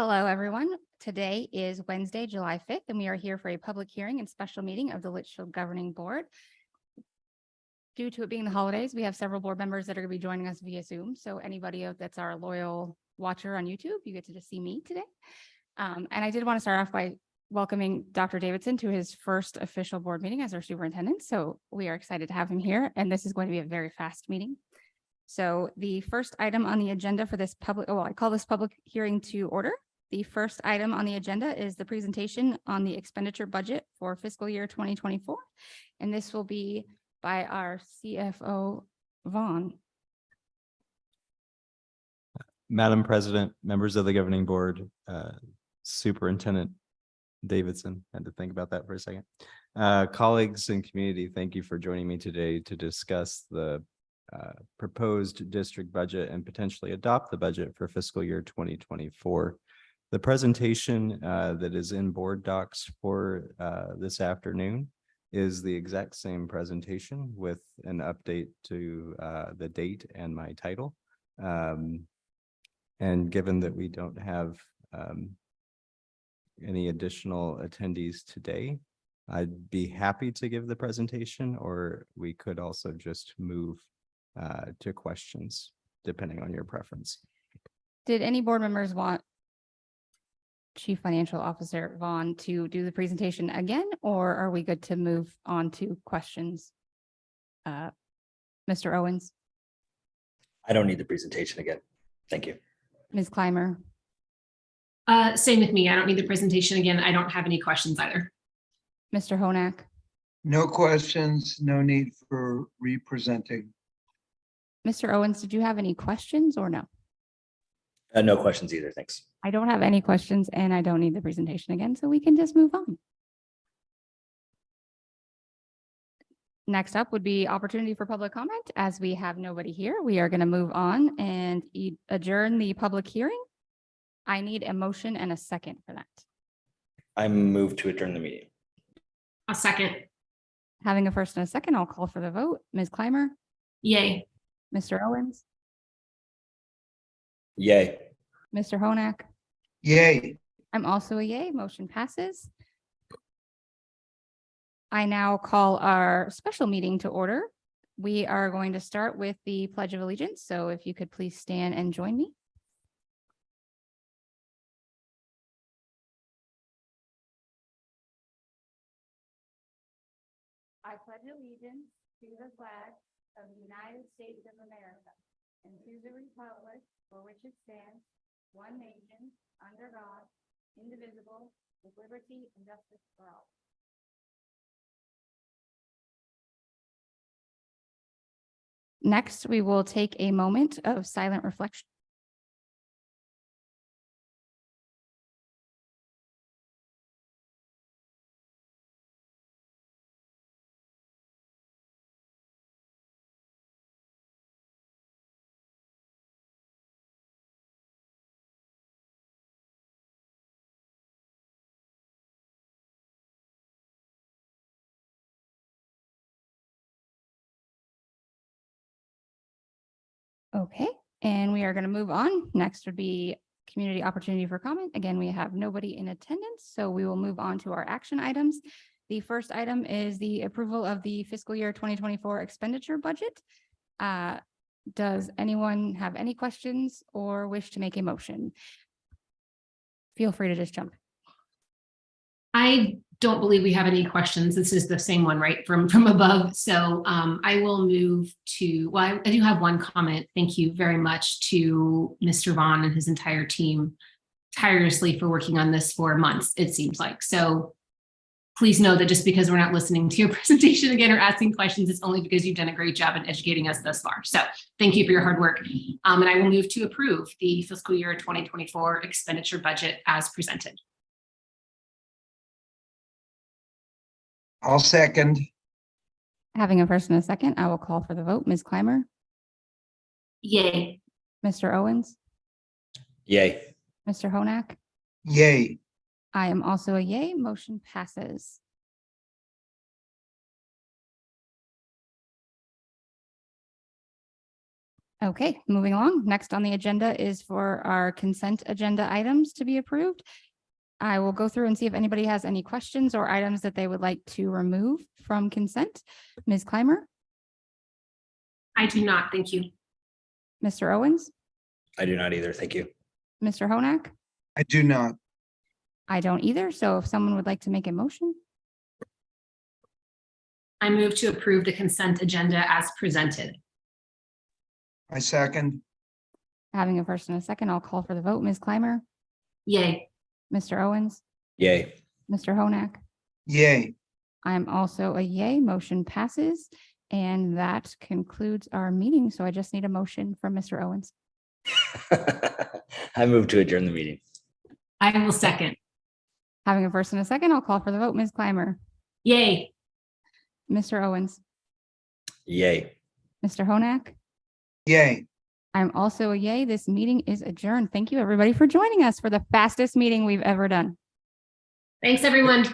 Hello, everyone. Today is Wednesday, July 5th, and we are here for a public hearing and special meeting of the Litchfield Governing Board. Due to it being the holidays, we have several board members that are going to be joining us via Zoom. So anybody that's our loyal watcher on YouTube, you get to just see me today. And I did want to start off by welcoming Dr. Davidson to his first official board meeting as our superintendent. So we are excited to have him here, and this is going to be a very fast meeting. So the first item on the agenda for this I call this public hearing to order. The first item on the agenda is the presentation on the expenditure budget for fiscal year 2024. And this will be by our CFO, Vaughn. Madam President, members of the governing board, Superintendent Davidson, had to think about that for a second. Colleagues and community, thank you for joining me today to discuss the proposed district budget and potentially adopt the budget for fiscal year 2024. The presentation that is in board docs for this afternoon is the exact same presentation with an update to the date and my title. And given that we don't have any additional attendees today, I'd be happy to give the presentation, or we could also just move to questions, depending on your preference. Did any board members want Chief Financial Officer Vaughn to do the presentation again, or are we good to move on to questions? Mr. Owens? I don't need the presentation again. Thank you. Ms. Clymer? Same with me. I don't need the presentation again. I don't have any questions either. Mr. Honak? No questions, no need for re-presenting. Mr. Owens, did you have any questions or no? No questions either. Thanks. I don't have any questions and I don't need the presentation again, so we can just move on. Next up would be opportunity for public comment. As we have nobody here, we are going to move on and adjourn the public hearing. I need a motion and a second for that. I move to adjourn the meeting. A second. Having a first and a second, I'll call for the vote. Ms. Clymer? Yay. Mr. Owens? Yay. Mr. Honak? Yay. I'm also a yay. Motion passes. I now call our special meeting to order. We are going to start with the Pledge of Allegiance. So if you could please stand and join me. I pledge allegiance to the flag of the United States of America and to the republic for which it stands, one nation, under God, indivisible, with liberty and justice for all. Next, we will take a moment of silent reflection. Okay, and we are going to move on. Next would be community opportunity for comment. Again, we have nobody in attendance, so we will move on to our action items. The first item is the approval of the fiscal year 2024 expenditure budget. Does anyone have any questions or wish to make a motion? Feel free to just jump. I don't believe we have any questions. This is the same one, right, from above. So I will move to, well, I do have one comment. Thank you very much to Mr. Vaughn and his entire team tirelessly for working on this for months, it seems like. So please know that just because we're not listening to your presentation again or asking questions, it's only because you've done a great job in educating us thus far. So thank you for your hard work. And I will move to approve the fiscal year 2024 expenditure budget as presented. I'll second. Having a first and a second, I will call for the vote. Ms. Clymer? Yay. Mr. Owens? Yay. Mr. Honak? Yay. I am also a yay. Motion passes. Okay, moving along. Next on the agenda is for our consent agenda items to be approved. I will go through and see if anybody has any questions or items that they would like to remove from consent. Ms. Clymer, I do not. Thank you. Mr. Owens, I do not either. Thank you. Mr. Honak. I do not. I don't either. So if someone would like to make a motion, I move to approve the consent agenda as presented. I second. having a first and a second, I'll call for the vote. Ms. Clymer, Yay. Mr. Owens, Yay. Mr. Honak. Yay. I'm also a yay. Motion passes. And that concludes our meeting. So I just need a motion from Mr. Owens. I move to adjourn the meeting. I will second. Having a first and a second, I'll call for the vote. Ms. Clymer, Yay. Mr. Owens, Yay. Mr. Honak. Yay. I'm also a yay. This meeting is adjourned. Thank you, everybody, for joining us for the fastest meeting we've ever done. Thanks, everyone.